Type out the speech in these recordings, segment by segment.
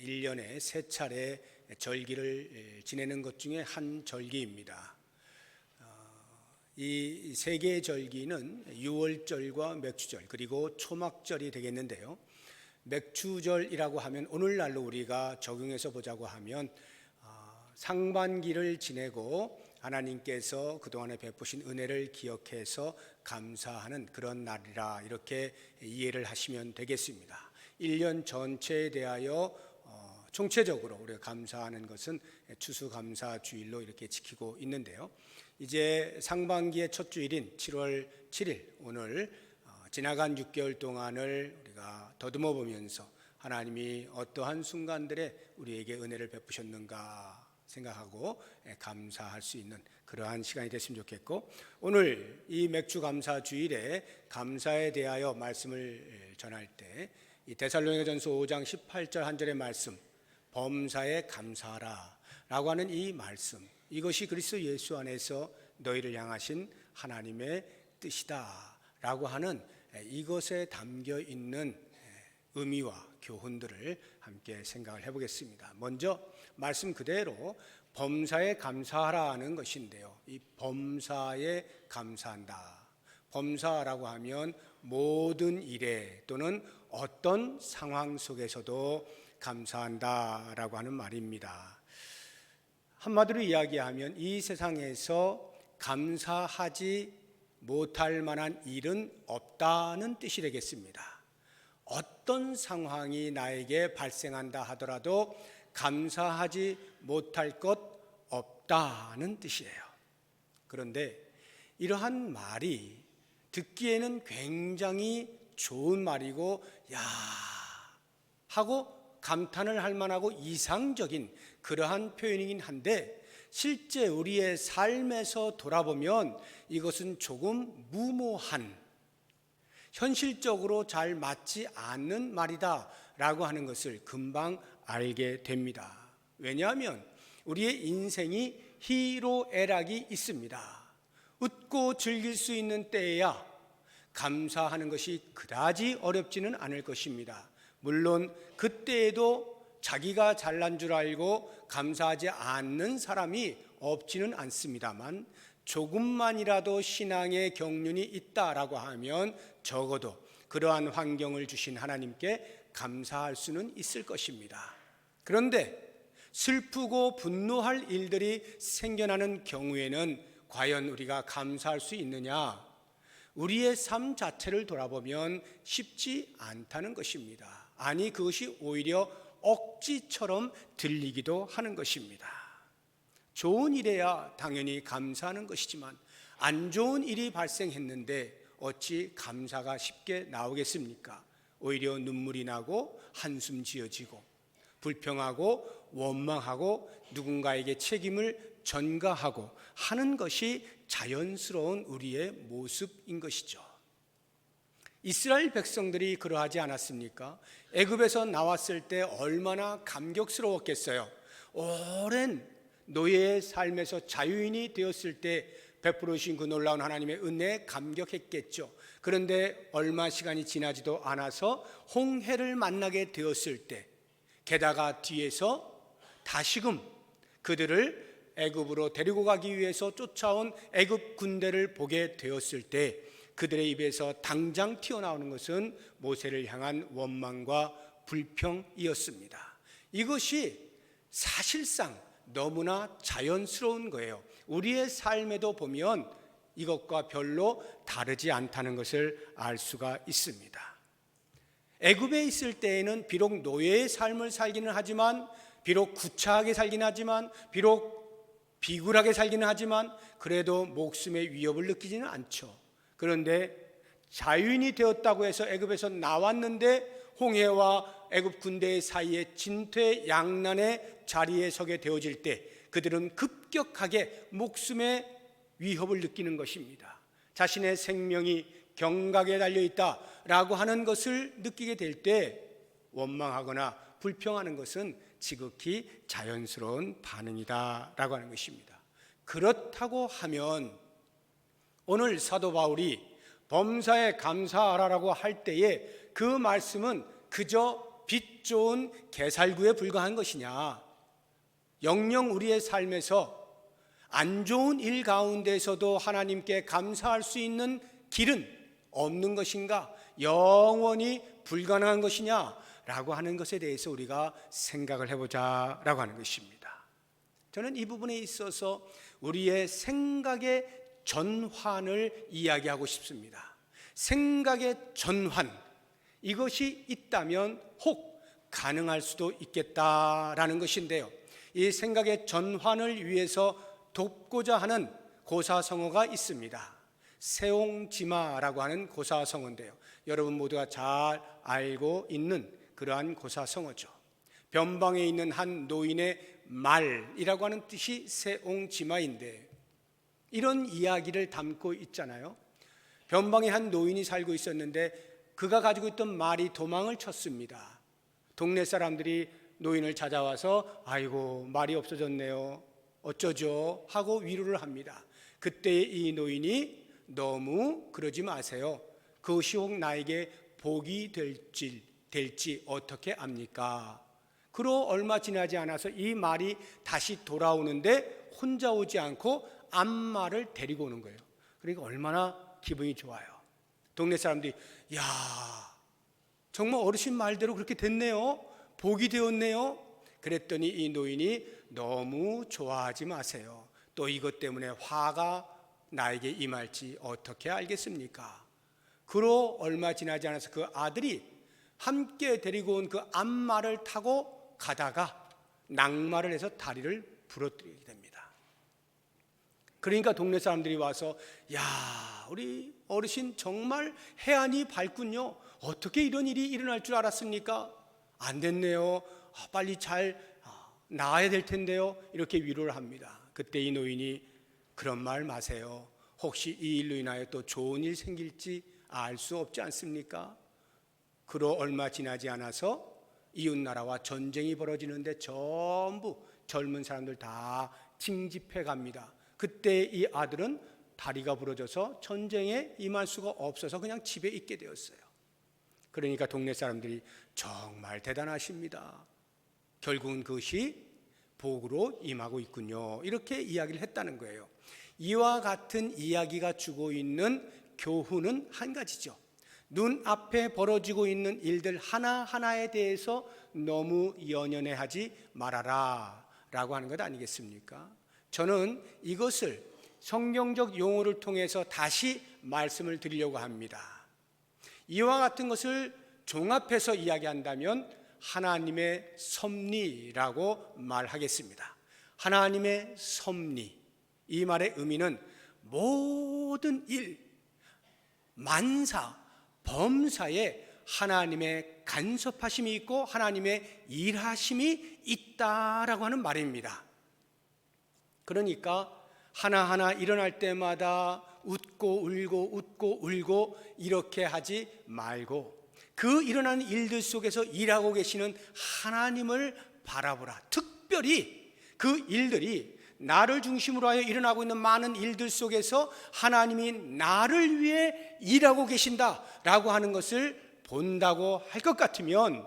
1년에 3차례 절기를 지내는 것 중에 한 절기입니다. 이 세 개의 절기는 유월절과 맥주절 그리고 초막절이 되겠는데요. 맥주절이라고 하면 오늘날로 우리가 적용해서 보자고 하면 상반기를 지내고 하나님께서 그동안에 베푸신 은혜를 기억해서 감사하는 그런 날이라 이렇게 이해를 하시면 되겠습니다. 1년 전체에 대하여 총체적으로 우리가 감사하는 것은 추수감사주일로 이렇게 지키고 있는데요. 이제 상반기의 첫 주일인 7월 7일 오늘 지나간 6개월 동안을 우리가 더듬어 보면서 하나님이 어떠한 순간들에 우리에게 은혜를 베푸셨는가 생각하고 감사할 수 있는 그러한 시간이 됐으면 좋겠고, 오늘 이 맥주 감사 주일에 감사에 대하여 말씀을 전할 때 이 데살로니가전서 5장 18절 한 절의 말씀, 범사에 감사하라 라고 하는 이 말씀, 이것이 그리스도 예수 안에서 너희를 향하신 하나님의 뜻이다 라고 하는 이것에 담겨 있는 의미와 교훈들을 함께 생각을 해보겠습니다. 먼저 말씀 그대로 범사에 감사하라는 것인데요, 이 범사에 감사한다, 범사라고 하면 모든 일에 또는 어떤 상황 속에서도 감사한다라고 하는 말입니다. 한마디로 이야기하면 이 세상에서 감사하지 못할 만한 일은 없다는 뜻이 되겠습니다. 어떤 상황이 나에게 발생한다 하더라도 감사하지 못할 것 없다는 뜻이에요. 그런데 이러한 말이 듣기에는 굉장히 좋은 말이고 야 하고 감탄을 할 만하고 이상적인 그러한 표현이긴 한데, 실제 우리의 삶에서 돌아보면 이것은 조금 무모한, 현실적으로 잘 맞지 않는 말이다 라고 하는 것을 금방 알게 됩니다. 왜냐하면 우리의 인생이 희로애락이 있습니다. 웃고 즐길 수 있는 때에야 감사하는 것이 그다지 어렵지는 않을 것입니다. 물론 그때에도 자기가 잘난 줄 알고 감사하지 않는 사람이 없지는 않습니다만, 조금만이라도 신앙의 경륜이 있다라고 하면 적어도 그러한 환경을 주신 하나님께 감사할 수는 있을 것입니다. 그런데 슬프고 분노할 일들이 생겨나는 경우에는 과연 우리가 감사할 수 있느냐? 우리의 삶 자체를 돌아보면 쉽지 않다는 것입니다. 아니, 그것이 오히려 억지처럼 들리기도 하는 것입니다. 좋은 일에야 당연히 감사하는 것이지만 안 좋은 일이 발생했는데 어찌 감사가 쉽게 나오겠습니까? 오히려 눈물이 나고 한숨 지어지고 불평하고 원망하고 누군가에게 책임을 전가하고 하는 것이 자연스러운 우리의 모습인 것이죠. 이스라엘 백성들이 그러하지 않았습니까? 애굽에서 나왔을 때 얼마나 감격스러웠겠어요. 오랜 노예의 삶에서 자유인이 되었을 때 베풀어 주신 그 놀라운 하나님의 은혜에 감격했겠죠. 그런데 얼마 시간이 지나지도 않아서 홍해를 만나게 되었을 때, 게다가 뒤에서 다시금 그들을 애굽으로 데리고 가기 위해서 쫓아온 애굽 군대를 보게 되었을 때 그들의 입에서 당장 튀어나오는 것은 모세를 향한 원망과 불평이었습니다. 이것이 사실상 너무나 자연스러운 거예요. 우리의 삶에도 보면 이것과 별로 다르지 않다는 것을 알 수가 있습니다. 애굽에 있을 때에는 비록 노예의 삶을 살기는 하지만, 비록 구차하게 살기는 하지만, 비록 비굴하게 살기는 하지만 그래도 목숨의 위협을 느끼지는 않죠. 그런데 자유인이 되었다고 해서 애굽에서 나왔는데 홍해와 애굽 군대의 사이에 진퇴양난의 자리에 서게 되어질 때 그들은 급격하게 목숨의 위협을 느끼는 것입니다. 자신의 생명이 경각에 달려있다라고 하는 것을 느끼게 될 때 원망하거나 불평하는 것은 지극히 자연스러운 반응이다라고 하는 것입니다. 그렇다고 하면 오늘 사도 바울이 범사에 감사하라라고 할 때에 그 말씀은 그저 빛 좋은 개살구에 불과한 것이냐? 영영 우리의 삶에서 안 좋은 일 가운데서도 하나님께 감사할 수 있는 길은 없는 것인가? 영원히 불가능한 것이냐? 라고 하는 것에 대해서 우리가 생각을 해보자 라고 하는 것입니다. 저는 이 부분에 있어서 우리의 생각의 전환을 이야기하고 싶습니다. 생각의 전환, 이것이 있다면 혹 가능할 수도 있겠다라는 것인데요. 이 생각의 전환을 위해서 돕고자 하는 고사성어가 있습니다. 세옹지마라고 하는 고사성어인데요. 여러분 모두가 잘 알고 있는 그러한 고사성어죠. 변방에 있는 한 노인의 말이라고 하는 뜻이 세옹지마인데, 이런 이야기를 담고 있잖아요. 변방에 한 노인이 살고 있었는데 그가 가지고 있던 말이 도망을 쳤습니다. 동네 사람들이 노인을 찾아와서 아이고 말이 없어졌네요, 어쩌죠? 하고 위로를 합니다. 그때 이 노인이 너무 그러지 마세요. 그것이 혹 나에게 복이 될지 어떻게 압니까? 그로 얼마 지나지 않아서 이 말이 다시 돌아오는데 혼자 오지 않고 암말을 데리고 오는 거예요. 그러니까 얼마나 기분이 좋아요. 동네 사람들이 야, 정말 어르신 말대로 그렇게 됐네요, 복이 되었네요. 그랬더니 이 노인이 너무 좋아하지 마세요. 또 이것 때문에 화가 나에게 임할지 어떻게 알겠습니까? 그로 얼마 지나지 않아서 그 아들이 함께 데리고 온 그 암말을 타고 가다가 낙마를 해서 다리를 부러뜨리게 됩니다. 그러니까 동네 사람들이 와서 야, 우리 어르신 정말 해안이 밝군요. 어떻게 이런 일이 일어날 줄 알았습니까? 안 됐네요. 빨리 잘 나아야 될 텐데요. 이렇게 위로를 합니다. 그때 이 노인이 그런 말 마세요. 혹시 이 일로 인하여 또 좋은 일 생길지 알 수 없지 않습니까? 그로 얼마 지나지 않아서 이웃나라와 전쟁이 벌어지는데 전부 젊은 사람들 다 징집해 갑니다. 그때 이 아들은 다리가 부러져서 전쟁에 임할 수가 없어서 그냥 집에 있게 되었어요. 그러니까 동네 사람들이 정말 대단하십니다, 결국은 그것이 복으로 임하고 있군요, 이렇게 이야기를 했다는 거예요. 이와 같은 이야기가 주고 있는 교훈은 한 가지죠. 눈앞에 벌어지고 있는 일들 하나하나에 대해서 너무 연연해하지 말아라 라고 하는 것 아니겠습니까? 저는 이것을 성경적 용어를 통해서 다시 말씀을 드리려고 합니다. 이와 같은 것을 종합해서 이야기한다면 하나님의 섭리라고 말하겠습니다. 하나님의 섭리, 이 말의 의미는 모든 일, 만사, 범사에 하나님의 간섭하심이 있고 하나님의 일하심이 있다라고 하는 말입니다. 그러니까 하나하나 일어날 때마다 웃고 울고 이렇게 하지 말고 그 일어나는 일들 속에서 일하고 계시는 하나님을 바라보라. 특별히 그 일들이 나를 중심으로 하여 일어나고 있는 많은 일들 속에서 하나님이 나를 위해 일하고 계신다라고 하는 것을 본다고 할 것 같으면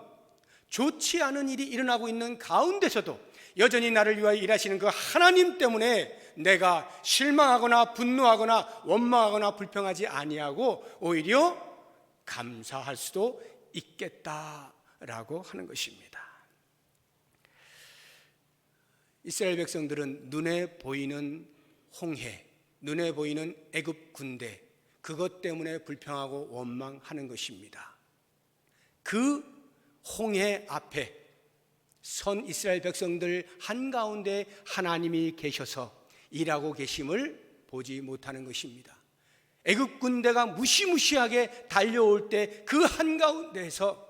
좋지 않은 일이 일어나고 있는 가운데서도 여전히 나를 위하여 일하시는 그 하나님 때문에 내가 실망하거나 분노하거나 원망하거나 불평하지 아니하고 오히려 감사할 수도 있겠다라고 하는 것입니다. 이스라엘 백성들은 눈에 보이는 홍해, 눈에 보이는 애굽 군대, 그것 때문에 불평하고 원망하는 것입니다. 그 홍해 앞에 선 이스라엘 백성들 한가운데 하나님이 계셔서 일하고 계심을 보지 못하는 것입니다. 애굽 군대가 무시무시하게 달려올 때 그 한가운데에서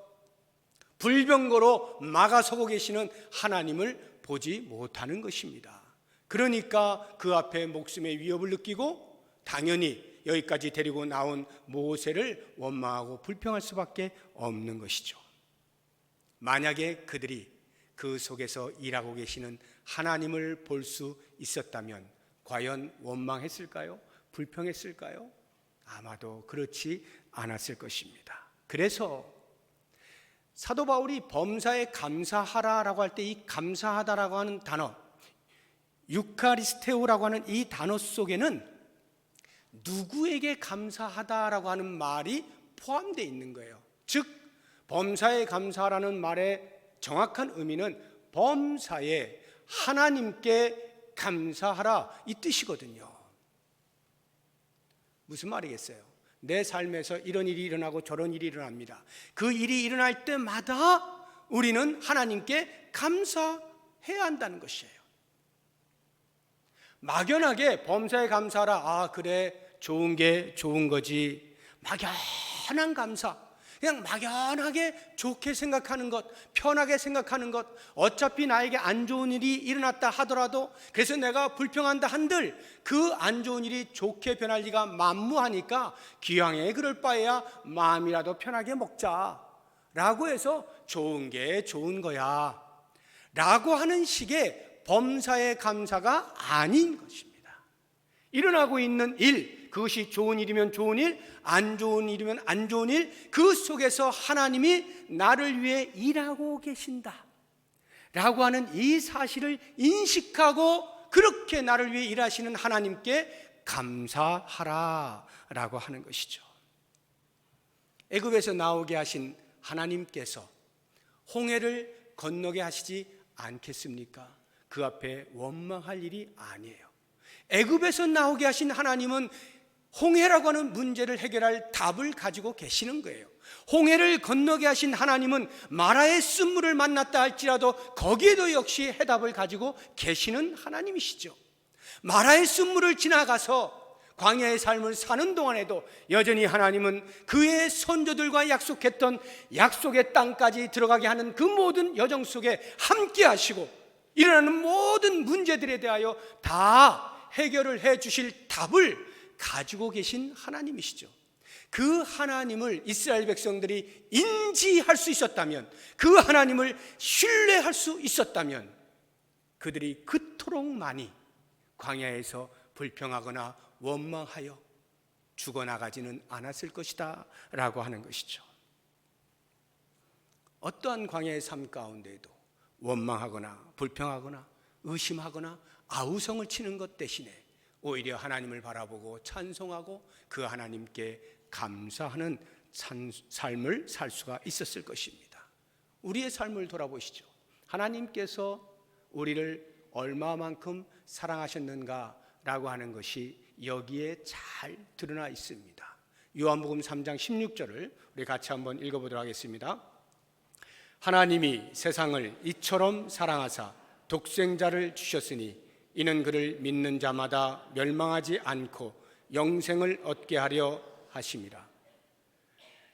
불병거로 막아서고 계시는 하나님을 보지 못하는 것입니다. 그러니까 그 앞에 목숨의 위협을 느끼고 당연히 여기까지 데리고 나온 모세를 원망하고 불평할 수밖에 없는 것이죠. 만약에 그들이 그 속에서 일하고 계시는 하나님을 볼 수 있었다면 과연 원망했을까요? 불평했을까요? 아마도 그렇지 않았을 것입니다. 그래서 사도 바울이 범사에 감사하라라고 할 때 이 감사하다라고 하는 단어, 유카리스테오라고 하는 이 단어 속에는 누구에게 감사하다라고 하는 말이 포함되어 있는 거예요. 즉 범사에 감사하라는 말의 정확한 의미는 범사에 하나님께 감사하라 이 뜻이거든요. 무슨 말이겠어요? 내 삶에서 이런 일이 일어나고 저런 일이 일어납니다. 그 일이 일어날 때마다 우리는 하나님께 감사해야 한다는 것이에요. 막연하게 범사에 감사하라, 아 그래 좋은 게 좋은 거지, 막연한 감사, 그냥 막연하게 좋게 생각하는 것, 편하게 생각하는 것, 어차피 나에게 안 좋은 일이 일어났다 하더라도, 그래서 내가 불평한다 한들 그 안 좋은 일이 좋게 변할 리가 만무하니까 기왕에 그럴 바에야 마음이라도 편하게 먹자 라고 해서 좋은 게 좋은 거야 라고 하는 식의 범사의 감사가 아닌 것입니다. 일어나고 있는 일, 그것이 좋은 일이면 좋은 일, 안 좋은 일이면 안 좋은 일, 그 속에서 하나님이 나를 위해 일하고 계신다 라고 하는 이 사실을 인식하고 그렇게 나를 위해 일하시는 하나님께 감사하라 라고 하는 것이죠. 애굽에서 나오게 하신 하나님께서 홍해를 건너게 하시지 않겠습니까? 그 앞에 원망할 일이 아니에요. 애굽에서 나오게 하신 하나님은 홍해라고 하는 문제를 해결할 답을 가지고 계시는 거예요. 홍해를 건너게 하신 하나님은 마라의 쓴물을 만났다 할지라도 거기에도 역시 해답을 가지고 계시는 하나님이시죠. 마라의 쓴물을 지나가서 광야의 삶을 사는 동안에도 여전히 하나님은 그의 선조들과 약속했던 약속의 땅까지 들어가게 하는 그 모든 여정 속에 함께 하시고 일어나는 모든 문제들에 대하여 다 해결을 해 주실 답을 가지고 계신 하나님이시죠. 그 하나님을 이스라엘 백성들이 인지할 수 있었다면, 그 하나님을 신뢰할 수 있었다면 그들이 그토록 많이 광야에서 불평하거나 원망하여 죽어나가지는 않았을 것이다 라고 하는 것이죠. 어떠한 광야의 삶 가운데에도 원망하거나 불평하거나 의심하거나 아우성을 치는 것 대신에 오히려 하나님을 바라보고 찬송하고 그 하나님께 감사하는 삶을 살 수가 있었을 것입니다. 우리의 삶을 돌아보시죠. 하나님께서 우리를 얼마만큼 사랑하셨는가라고 하는 것이 여기에 잘 드러나 있습니다. 요한복음 3장 16절을 우리 같이 한번 읽어보도록 하겠습니다. 하나님이 세상을 이처럼 사랑하사 독생자를 주셨으니 이는 그를 믿는 자마다 멸망하지 않고 영생을 얻게 하려 하심이라.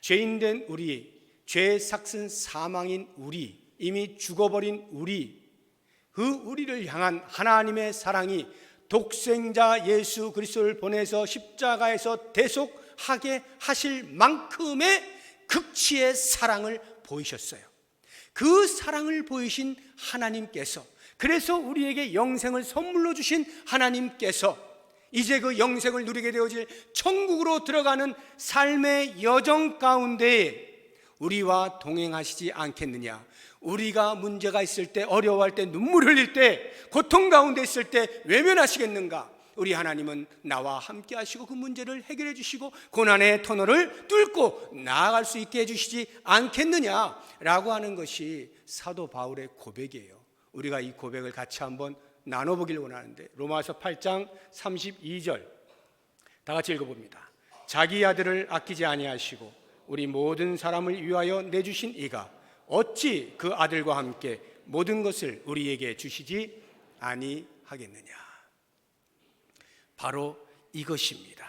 죄인된 우리, 죄의 삭슨 사망인 우리, 이미 죽어버린 우리, 그 우리를 향한 하나님의 사랑이 독생자 예수 그리스도를 보내서 십자가에서 대속하게 하실 만큼의 극치의 사랑을 보이셨어요. 그 사랑을 보이신 하나님께서, 그래서 우리에게 영생을 선물로 주신 하나님께서 이제 그 영생을 누리게 되어질 천국으로 들어가는 삶의 여정 가운데 우리와 동행하시지 않겠느냐. 우리가 문제가 있을 때, 어려워할 때, 눈물 흘릴 때, 고통 가운데 있을 때 외면하시겠는가? 우리 하나님은 나와 함께 하시고 그 문제를 해결해 주시고 고난의 터널을 뚫고 나아갈 수 있게 해주시지 않겠느냐라고 하는 것이 사도 바울의 고백이에요. 우리가 이 고백을 같이 한번 나눠보길 원하는데, 로마서 8장 32절 다 같이 읽어봅니다. 자기 아들을 아끼지 아니하시고 우리 모든 사람을 위하여 내주신 이가 어찌 그 아들과 함께 모든 것을 우리에게 주시지 아니하겠느냐. 바로 이것입니다.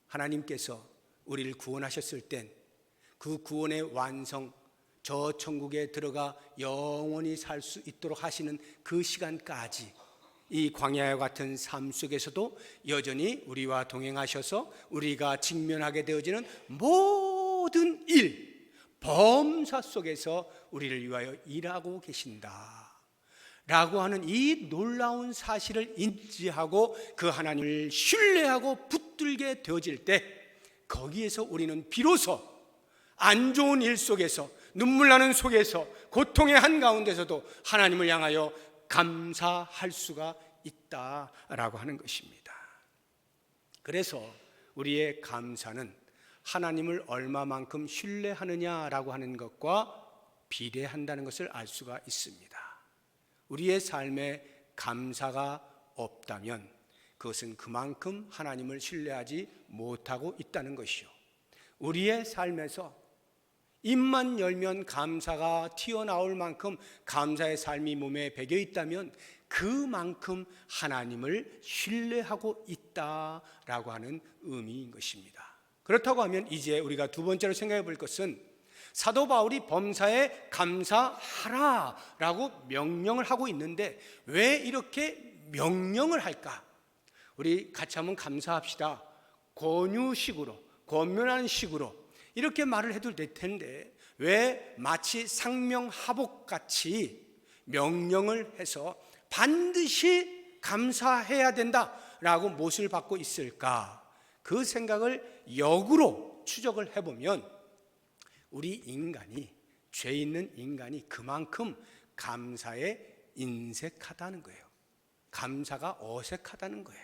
하나님께서 우리를 구원하셨을 땐 그 구원의 완성, 저 천국에 들어가 영원히 살 수 있도록 하시는 그 시간까지 이 광야와 같은 삶 속에서도 여전히 우리와 동행하셔서 우리가 직면하게 되어지는 모든 일, 범사 속에서 우리를 위하여 일하고 계신다 라고 하는 이 놀라운 사실을 인지하고 그 하나님을 신뢰하고 붙들게 되어질 때, 거기에서 우리는 비로소 안 좋은 일 속에서, 눈물 나는 속에서, 고통의 한가운데서도 하나님을 향하여 감사할 수가 있다라고 하는 것입니다. 그래서 우리의 감사는 하나님을 얼마만큼 신뢰하느냐라고 하는 것과 비례한다는 것을 알 수가 있습니다. 우리의 삶에 감사가 없다면 그것은 그만큼 하나님을 신뢰하지 못하고 있다는 것이요, 우리의 삶에서 입만 열면 감사가 튀어나올 만큼 감사의 삶이 몸에 배겨 있다면 그만큼 하나님을 신뢰하고 있다라고 하는 의미인 것입니다. 그렇다고 하면 이제 우리가 두 번째로 생각해 볼 것은 사도 바울이 범사에 감사하라라고 명령을 하고 있는데 왜 이렇게 명령을 할까? 우리 같이 한번 감사합시다. 권유식으로, 권면하는 식으로 이렇게 말을 해도 될 텐데 왜 마치 상명하복같이 명령을 해서 반드시 감사해야 된다라고 못을 받고 있을까? 그 생각을 역으로 추적을 해보면 우리 인간이, 죄 있는 인간이 그만큼 감사에 인색하다는 거예요. 감사가 어색하다는 거예요.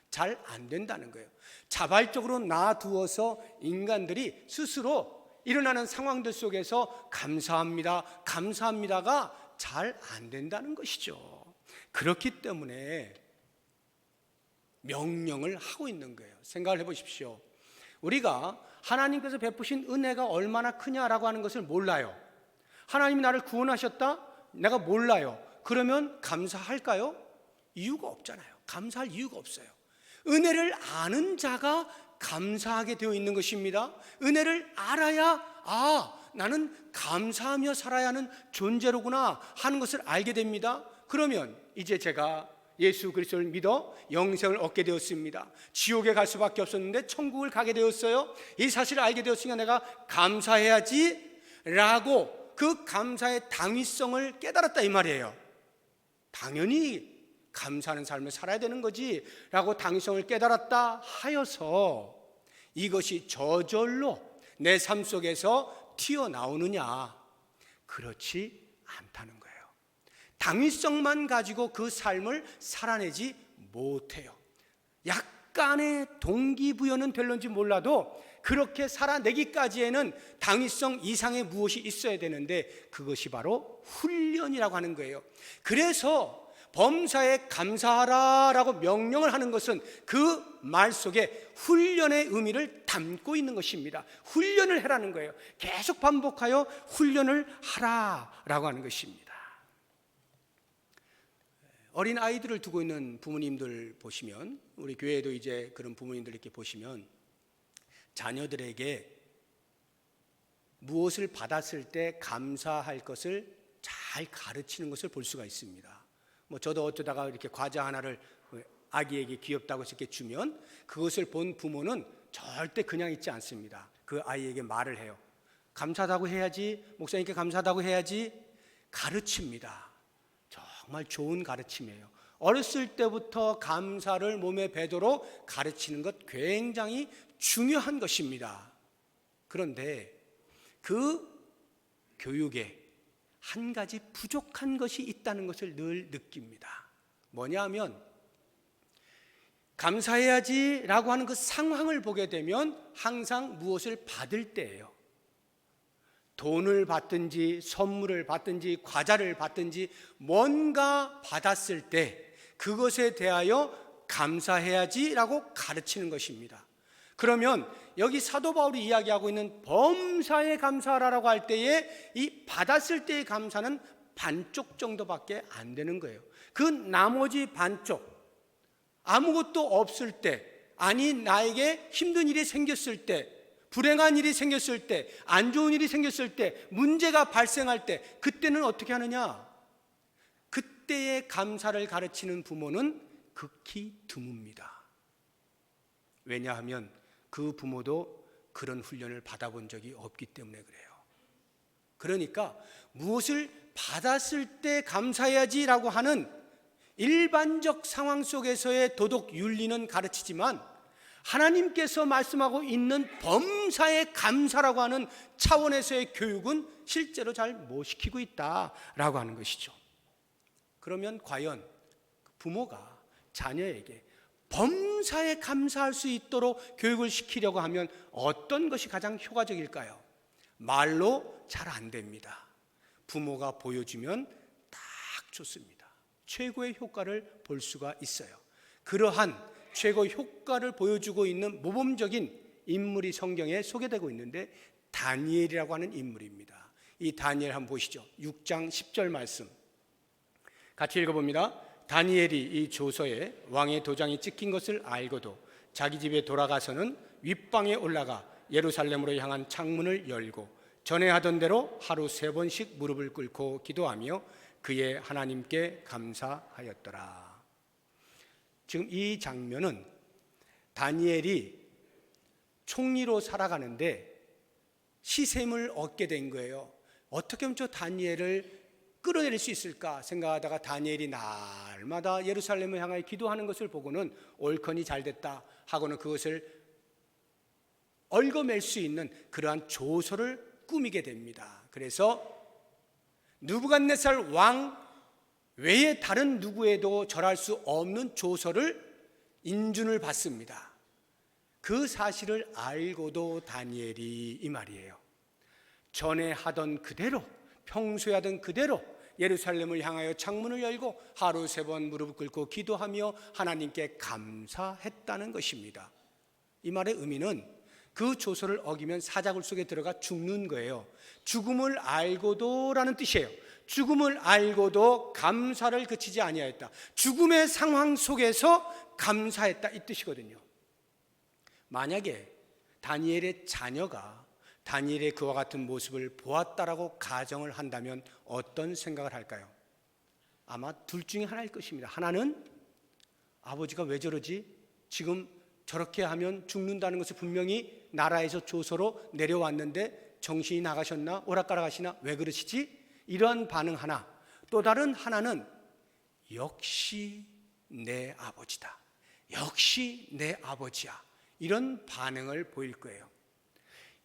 잘 안 된다는 거예요. 자발적으로 놔두어서 인간들이 스스로 일어나는 상황들 속에서 감사합니다, 감사합니다가 잘 안 된다는 것이죠. 그렇기 때문에 명령을 하고 있는 거예요. 생각을 해보십시오. 우리가 하나님께서 베푸신 은혜가 얼마나 크냐라고 하는 것을 몰라요. 하나님이 나를 구원하셨다? 내가 몰라요. 그러면 감사할까요? 이유가 없잖아요. 감사할 이유가 없어요. 은혜를 아는 자가 감사하게 되어 있는 것입니다. 은혜를 알아야 나는 감사하며 살아야 하는 존재로구나 하는 것을 알게 됩니다. 그러면 이제 제가 예수 그리스도를 믿어 영생을 얻게 되었습니다. 지옥에 갈 수밖에 없었는데 천국을 가게 되었어요. 이 사실을 알게 되었으니까 내가 감사해야지 라고 그 감사의 당위성을 깨달았다 이 말이에요. 당연히 감사하는 삶을 살아야 되는 거지 라고 당위성을 깨달았다 하여서 이것이 저절로 내 삶 속에서 튀어나오느냐? 그렇지 않다는 거예요. 당위성만 가지고 그 삶을 살아내지 못해요. 약간의 동기부여는 될런지 몰라도 그렇게 살아내기까지에는 당위성 이상의 무엇이 있어야 되는데 그것이 바로 훈련이라고 하는 거예요. 그래서 범사에 감사하라라고 명령을 하는 것은 그 말 속에 훈련의 의미를 담고 있는 것입니다. 훈련을 해라는 거예요. 계속 반복하여 훈련을 하라라고 하는 것입니다. 어린 아이들을 두고 있는 부모님들 보시면, 우리 교회에도 이제 그런 부모님들 이렇게 보시면 자녀들에게 무엇을 받았을 때 감사할 것을 잘 가르치는 것을 볼 수가 있습니다. 저도 어쩌다가 이렇게 과자 하나를 아기에게 귀엽다고 해서 이렇게 주면 그것을 본 부모는 절대 그냥 있지 않습니다. 그 아이에게 말을 해요. 감사하다고 해야지, 목사님께 감사하다고 해야지. 가르칩니다. 정말 좋은 가르침이에요. 어렸을 때부터 감사를 몸에 배도록 가르치는 것 굉장히 중요한 것입니다. 그런데 그 교육에 한 가지 부족한 것이 있다는 것을 늘 느낍니다. 뭐냐 하면 감사해야지 라고 하는 그 상황을 보게 되면 항상 무엇을 받을 때예요. 돈을 받든지 선물을 받든지 과자를 받든지 뭔가 받았을 때 그것에 대하여 감사해야지 라고 가르치는 것입니다. 그러면 여기 사도 바울이 이야기하고 있는 범사에 감사하라고 할 때에 이 받았을 때의 감사는 반쪽 정도밖에 안 되는 거예요. 그 나머지 반쪽, 아무것도 없을 때, 아니 나에게 힘든 일이 생겼을 때, 불행한 일이 생겼을 때, 안 좋은 일이 생겼을 때, 문제가 발생할 때, 그때는 어떻게 하느냐? 그때의 감사를 가르치는 부모는 극히 드뭅니다. 왜냐하면 그 부모도 그런 훈련을 받아본 적이 없기 때문에 그래요. 그러니까 무엇을 받았을 때 감사해야지라고 하는 일반적 상황 속에서의 도덕 윤리는 가르치지만 하나님께서 말씀하고 있는 범사에 감사라고 하는 차원에서의 교육은 실제로 잘 못 시키고 있다라고 하는 것이죠. 그러면 과연 부모가 자녀에게 범사에 감사할 수 있도록 교육을 시키려고 하면 어떤 것이 가장 효과적일까요? 말로 잘 안 됩니다. 부모가 보여주면 딱 좋습니다. 최고의 효과를 볼 수가 있어요. 그러한 최고 효과를 보여주고 있는 모범적인 인물이 성경에 소개되고 있는데 다니엘이라고 하는 인물입니다. 이 다니엘 한번 보시죠. 6장 10절 말씀 같이 읽어봅니다. 다니엘이 이 조서에 왕의 도장이 찍힌 것을 알고도 자기 집에 돌아가서는 윗방에 올라가 예루살렘으로 향한 창문을 열고 전에 하던 대로 하루 3번씩 무릎을 꿇고 기도하며 그의 하나님께 감사하였더라. 지금 이 장면은 다니엘이 총리로 살아가는데 시샘을 얻게 된 거예요. 어떻게 하면 저 다니엘을 끌어내릴 수 있을까 생각하다가 다니엘이 날마다 예루살렘을 향하여 기도하는 것을 보고는 옳거니 잘됐다 하고는 그것을 얽어맬 수 있는 그러한 조서를 꾸미게 됩니다. 그래서 느부갓네살 왕 외에 다른 누구에도 절할 수 없는 조서를 인준을 받습니다. 그 사실을 알고도 다니엘이 이 말이에요. 전에 하던 그대로, 평소에 하던 그대로 예루살렘을 향하여 창문을 열고 하루 3번 무릎을 꿇고 기도하며 하나님께 감사했다는 것입니다. 이 말의 의미는 그 조서를 어기면 사자굴 속에 들어가 죽는 거예요. 죽음을 알고도 라는 뜻이에요. 죽음을 알고도 감사를 그치지 아니하였다. 죽음의 상황 속에서 감사했다 이 뜻이거든요. 만약에 다니엘의 자녀가 다니엘의 그와 같은 모습을 보았다라고 가정을 한다면 어떤 생각을 할까요? 아마 둘 중에 하나일 것입니다. 하나는 아버지가 왜 저러지? 지금 저렇게 하면 죽는다는 것을 분명히 나라에서 조서로 내려왔는데 정신이 나가셨나? 오락가락 하시나? 왜 그러시지? 이러한 반응 하나. 또 다른 하나는 역시 내 아버지다. 역시 내 아버지야. 이런 반응을 보일 거예요.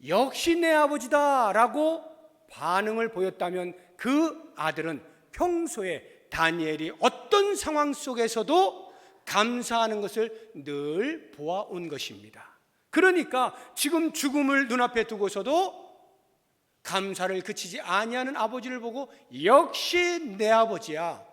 역시 내 아버지다 라고 반응을 보였다면 그 아들은 평소에 다니엘이 어떤 상황 속에서도 감사하는 것을 늘 보아온 것입니다. 그러니까 지금 죽음을 눈앞에 두고서도 감사를 그치지 아니하는 아버지를 보고 역시 내 아버지야.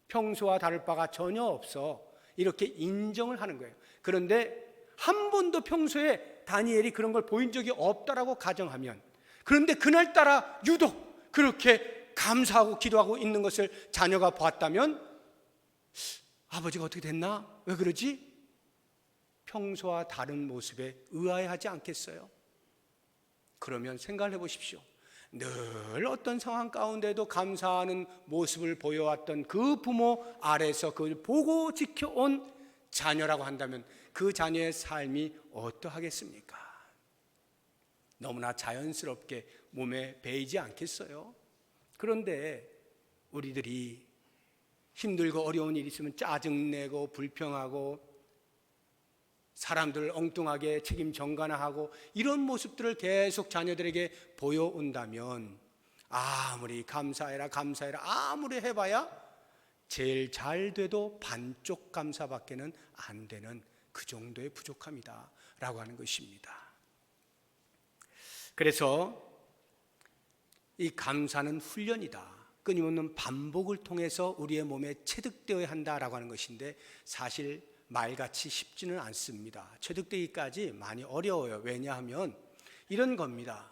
평소와 다를 바가 전혀 없어. 이렇게 인정을 하는 거예요. 그런데 한 번도 평소에 다니엘이 그런 걸 보인 적이 없다라고 가정하면, 그런데 그날따라 유독 그렇게 감사하고 기도하고 있는 것을 자녀가 봤다면 아버지가 어떻게 됐나? 왜 그러지? 평소와 다른 모습에 의아해하지 않겠어요? 그러면 생각을 해보십시오. 늘 어떤 상황 가운데도 감사하는 모습을 보여왔던 그 부모 아래서 그걸 보고 지켜온 자녀라고 한다면 그 자녀의 삶이 어떠하겠습니까? 너무나 자연스럽게 몸에 배이지 않겠어요? 그런데 우리들이 힘들고 어려운 일이 있으면 짜증내고 불평하고 사람들을 엉뚱하게 책임 전가하고 이런 모습들을 계속 자녀들에게 보여온다면 아무리 감사해라 아무리 해봐야 제일 잘 돼도 반쪽 감사밖에는 안 되는 그 정도의 부족함이다 라고 하는 것입니다. 그래서 이 감사는 훈련이다. 끊임없는 반복을 통해서 우리의 몸에 체득되어야 한다라고 하는 것인데 사실 말같이 쉽지는 않습니다. 체득되기까지 많이 어려워요. 왜냐하면 이런 겁니다.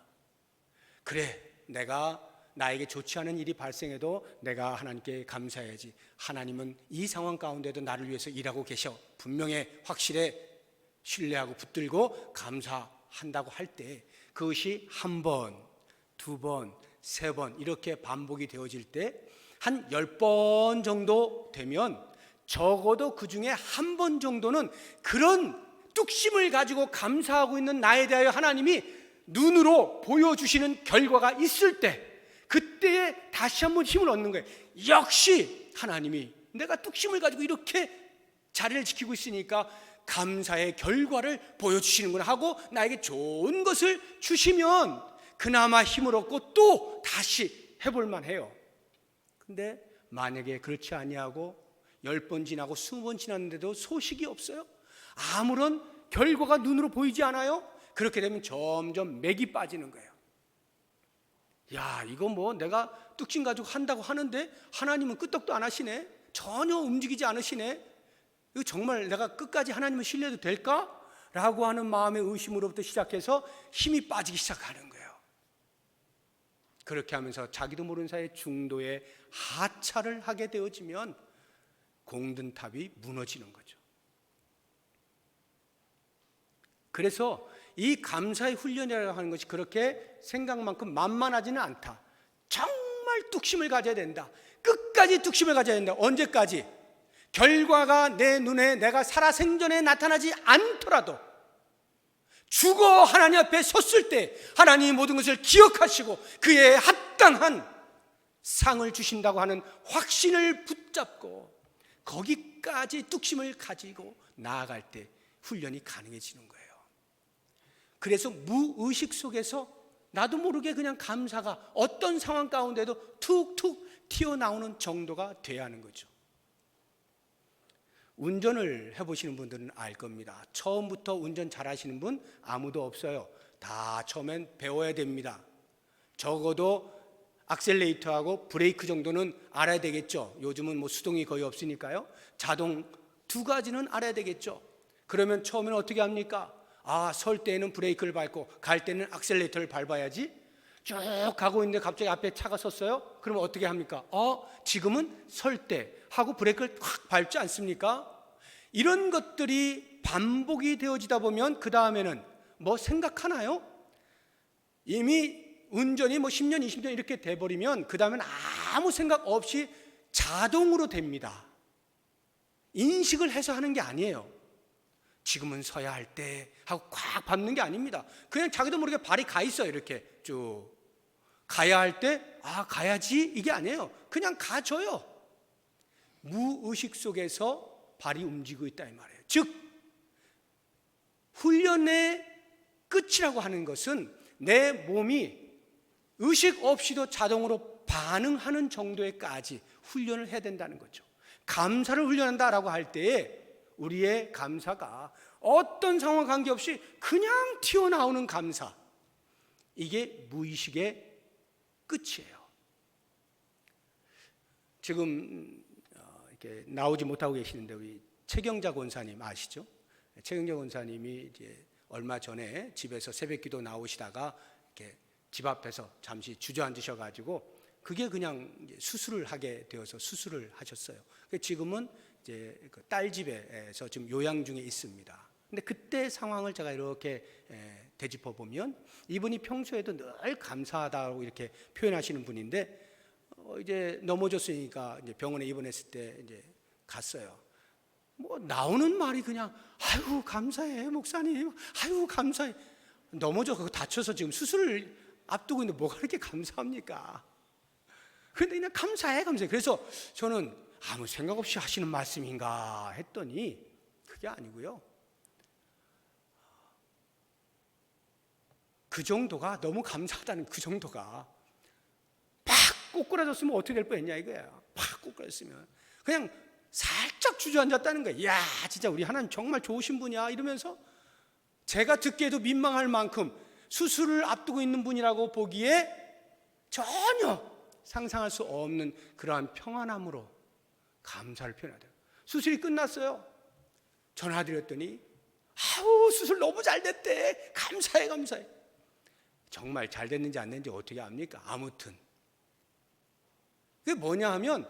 그래, 내가 나에게 좋지 않은 일이 발생해도 내가 하나님께 감사해야지. 하나님은 이 상황 가운데도 나를 위해서 일하고 계셔. 분명해, 확실해, 신뢰하고 붙들고 감사한다고 할 때 그것이 한 번, 두 번, 세 번 이렇게 반복이 되어질 때 한 10번 정도 되면 적어도 그 중에 한 번 정도는 그런 뚝심을 가지고 감사하고 있는 나에 대하여 하나님이 눈으로 보여주시는 결과가 있을 때 그때에 다시 한번 힘을 얻는 거예요. 역시 하나님이 내가 뚝심을 가지고 이렇게 자리를 지키고 있으니까 감사의 결과를 보여주시는구나 하고 나에게 좋은 것을 주시면 그나마 힘을 얻고 또 다시 해볼 만해요. 근데 만약에 그렇지 아니하고 10번 지나고 20번 지났는데도 소식이 없어요? 아무런 결과가 눈으로 보이지 않아요? 그렇게 되면 점점 맥이 빠지는 거예요. 야, 이거 뭐 내가 뚝심 가지고 한다고 하는데 하나님은 끄떡도 안 하시네. 전혀 움직이지 않으시네. 이거 정말 내가 끝까지 하나님을 신뢰해도 될까? 라고 하는 마음의 의심으로부터 시작해서 힘이 빠지기 시작하는 거예요. 그렇게 하면서 자기도 모르는 사이에 중도에 하차를 하게 되어지면 공든탑이 무너지는 거죠. 그래서 이 감사의 훈련이라고 하는 것이 그렇게 생각만큼 만만하지는 않다. 정말 뚝심을 가져야 된다. 끝까지 뚝심을 가져야 된다. 언제까지? 결과가 내 눈에 내가 살아생전에 나타나지 않더라도 죽어 하나님 앞에 섰을 때 하나님이 모든 것을 기억하시고 그에 합당한 상을 주신다고 하는 확신을 붙잡고 거기까지 뚝심을 가지고 나아갈 때 훈련이 가능해지는 거예요. 그래서 무의식 속에서 나도 모르게 그냥 감사가 어떤 상황 가운데도 툭툭 튀어나오는 정도가 돼야 하는 거죠. 운전을 해보시는 분들은 알 겁니다. 처음부터 운전 잘하시는 분 아무도 없어요. 다 처음엔 배워야 됩니다. 적어도 악셀레이터하고 브레이크 정도는 알아야 되겠죠. 요즘은 뭐 수동이 거의 없으니까요. 자동 두 가지는 알아야 되겠죠. 그러면 처음에는 어떻게 합니까? 설 때는 브레이크를 밟고 갈 때는 악셀레이터를 밟아야지. 쭉 가고 있는데 갑자기 앞에 차가 섰어요. 그러면 어떻게 합니까? 지금은 설 때 하고 브레이크를 확 밟지 않습니까? 이런 것들이 반복이 되어지다 보면 그 다음에는 뭐 생각하나요? 이미 운전이 뭐 10년, 20년 이렇게 돼버리면 그 다음에는 아무 생각 없이 자동으로 됩니다. 인식을 해서 하는 게 아니에요. 지금은 서야 할 때 하고 꽉 밟는 게 아닙니다. 그냥 자기도 모르게 발이 가 있어요. 이렇게 쭉 가야 할 때 가야지 이게 아니에요. 그냥 가줘요. 무의식 속에서 발이 움직이고 있다 이 말이에요. 즉 훈련의 끝이라고 하는 것은 내 몸이 의식 없이도 자동으로 반응하는 정도에까지 훈련을 해야 된다는 거죠. 감사를 훈련한다라고 할 때에 우리의 감사가 어떤 상황과 관계없이 그냥 튀어나오는 감사, 이게 무의식의 끝이에요. 지금 이렇게 나오지 못하고 계시는데 우리 최경자 권사님 아시죠? 최경자 권사님이 이제 얼마 전에 집에서 새벽기도 나오시다가 이렇게 집 앞에서 잠시 주저앉으셔가지고 그게 그냥 수술을 하게 되어서 수술을 하셨어요. 지금은 이제 딸 집에서 지금 요양 중에 있습니다. 근데 그때 상황을 제가 이렇게 되짚어 보면 이분이 평소에도 늘 감사하다고 이렇게 표현하시는 분인데 이제 넘어졌으니까 이제 병원에 입원했을 때 이제 갔어요. 뭐 나오는 말이 그냥 아이고 감사해 목사님, 아이고 감사해. 넘어져 그거 다쳐서 지금 수술을 앞두고 있는데 뭐가 그렇게 감사합니까? 그런데 그냥 감사해. 그래서 저는 아무 생각 없이 하시는 말씀인가 했더니 그게 아니고요. 그 정도가 너무 감사하다는 그 정도가 팍 꼬꾸라졌으면 어떻게 될 뻔했냐 이거야. 팍 꼬꾸라졌으면 그냥 살짝 주저앉았다는 거야. 이야 진짜 우리 하나님 정말 좋으신 분이야 이러면서 제가 듣기에도 민망할 만큼 수술을 앞두고 있는 분이라고 보기에 전혀 상상할 수 없는 그러한 평안함으로 감사를 표현하대요. 수술이 끝났어요. 전화드렸더니 아우 수술 너무 잘 됐대. 감사해. 정말 잘 됐는지 안 됐는지 어떻게 압니까? 아무튼 그게 뭐냐 하면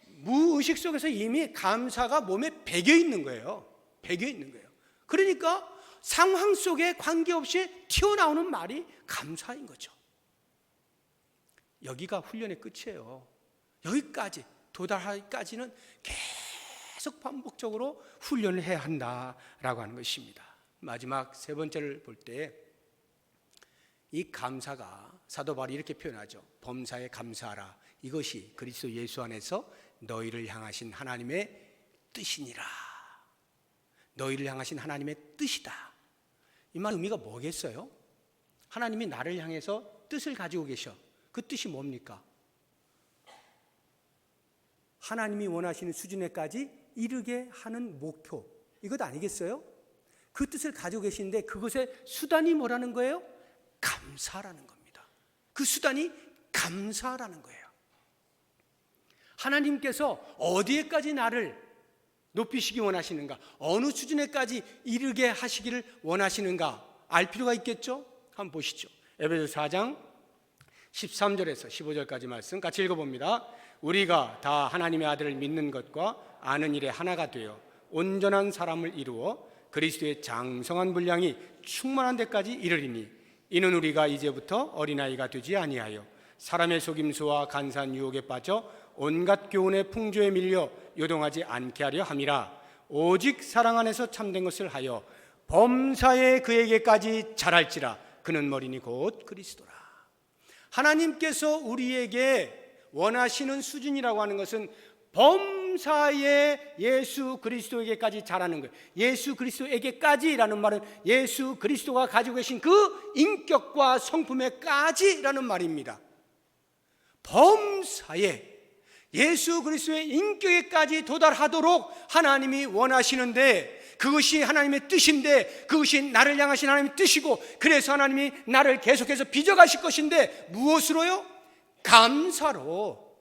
무의식 속에서 이미 감사가 몸에 배겨 있는 거예요. 그러니까 상황 속에 관계없이 튀어나오는 말이 감사인 거죠. 여기가 훈련의 끝이에요. 여기까지 도달하기까지는 계속 반복적으로 훈련을 해야 한다라고 하는 것입니다. 마지막 세 번째를 볼 때 이 감사가 사도 바울이 이렇게 표현하죠. 범사에 감사하라. 이것이 그리스도 예수 안에서 너희를 향하신 하나님의 뜻이니라. 너희를 향하신 하나님의 뜻이다. 이 말 의미가 뭐겠어요? 하나님이 나를 향해서 뜻을 가지고 계셔. 그 뜻이 뭡니까? 하나님이 원하시는 수준에까지 이르게 하는 목표, 이것 아니겠어요? 그 뜻을 가지고 계시는데 그것의 수단이 뭐라는 거예요? 감사라는 겁니다. 그 수단이 감사라는 거예요. 하나님께서 어디에까지 나를 높이시기 원하시는가, 어느 수준에까지 이르게 하시기를 원하시는가 알 필요가 있겠죠? 한번 보시죠. 에베소서 4장 13절에서 15절까지 말씀 같이 읽어봅니다. 우리가 다 하나님의 아들을 믿는 것과 아는 일에 하나가 되어 온전한 사람을 이루어 그리스도의 장성한 분량이 충만한 데까지 이르리니 이는 우리가 이제부터 어린아이가 되지 아니하여 사람의 속임수와 간사한 유혹에 빠져 온갖 교훈의 풍조에 밀려 요동하지 않게 하려 함이라. 오직 사랑 안에서 참된 것을 하여 범사에 그에게까지 자랄지라. 그는 머리니 곧 그리스도라. 하나님께서 우리에게 원하시는 수준이라고 하는 것은 범사에 예수 그리스도에게까지 자라는 거예요. 예수 그리스도에게까지라는 말은 예수 그리스도가 가지고 계신 그 인격과 성품에까지라는 말입니다. 범사에 예수 그리스도의 인격에까지 도달하도록 하나님이 원하시는데, 그것이 하나님의 뜻인데, 그것이 나를 향하신 하나님의 뜻이고, 그래서 하나님이 나를 계속해서 빚어가실 것인데 무엇으로요? 감사로.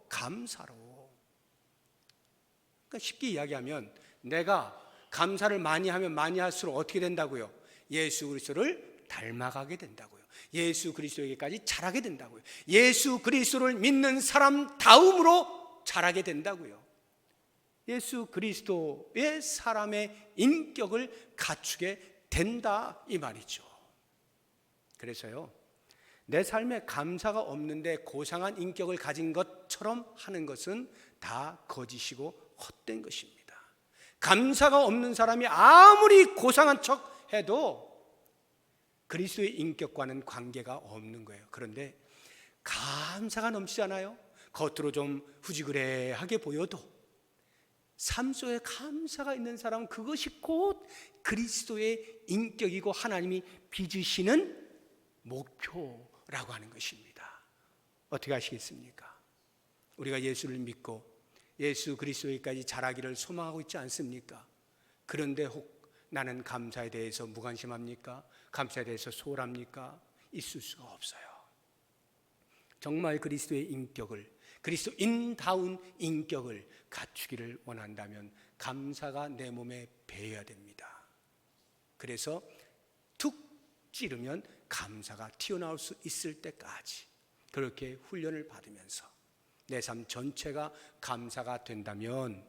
그러니까 쉽게 이야기하면 내가 감사를 많이 하면 많이 할수록 어떻게 된다고요? 예수 그리스도를 닮아가게 된다고요. 예수 그리스도에게까지 자라게 된다고요. 예수 그리스도를 믿는 사람 다음으로 자라게 된다고요. 예수 그리스도의 사람의 인격을 갖추게 된다 이 말이죠. 그래서요, 내 삶에 감사가 없는데 고상한 인격을 가진 것처럼 하는 것은 다 거짓이고 헛된 것입니다. 감사가 없는 사람이 아무리 고상한 척 해도 그리스도의 인격과는 관계가 없는 거예요. 그런데 감사가 넘치잖아요. 겉으로 좀 후지그레하게 보여도 삶 속에 감사가 있는 사람은 그것이 곧 그리스도의 인격이고 하나님이 빚으시는 목표라고 하는 것입니다. 어떻게 아시겠습니까? 우리가 예수를 믿고 예수 그리스도에까지 자라기를 소망하고 있지 않습니까? 그런데 혹 나는 감사에 대해서 무관심합니까? 감사에 대해서 소홀합니까? 있을 수가 없어요. 정말 그리스도의 인격을, 그리스도인다운 인격을 갖추기를 원한다면 감사가 내 몸에 배어야 됩니다. 그래서 툭 찌르면 감사가 튀어나올 수 있을 때까지 그렇게 훈련을 받으면서 내 삶 전체가 감사가 된다면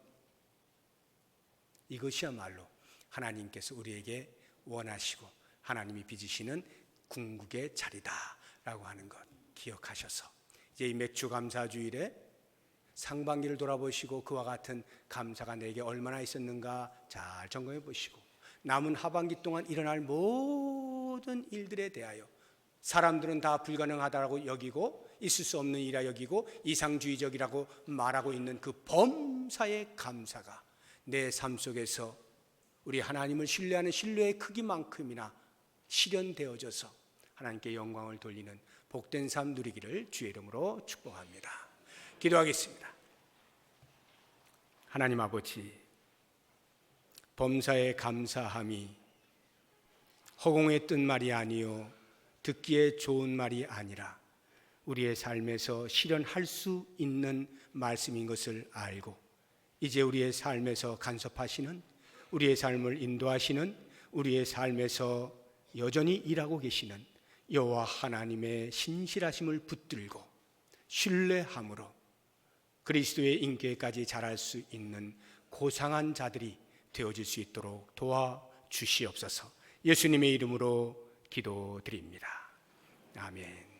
이것이야말로 하나님께서 우리에게 원하시고 하나님이 빚으시는 궁극의 자리다라고 하는 것 기억하셔서 이제 이 맥주 감사주일에 상반기를 돌아보시고 그와 같은 감사가 내게 얼마나 있었는가 잘 점검해 보시고 남은 하반기 동안 일어날 모든 일들에 대하여 사람들은 다 불가능하다고 여기고 있을 수 없는 일이라 여기고 이상주의적이라고 말하고 있는 그 범사의 감사가 내 삶 속에서 우리 하나님을 신뢰하는 신뢰의 크기만큼이나 실현되어져서 하나님께 영광을 돌리는 복된 삶 누리기를 주의 이름으로 축복합니다. 기도하겠습니다. 하나님 아버지, 범사에 감사함이 허공에 뜬 말이 아니요 듣기에 좋은 말이 아니라 우리의 삶에서 실현할 수 있는 말씀인 것을 알고 이제 우리의 삶에서 간섭하시는, 우리의 삶을 인도하시는, 우리의 삶에서 여전히 일하고 계시는 여호와 하나님의 신실하심을 붙들고 신뢰함으로 그리스도의 인격까지 자랄 수 있는 고상한 자들이 되어질 수 있도록 도와주시옵소서. 예수님의 이름으로 기도드립니다. 아멘.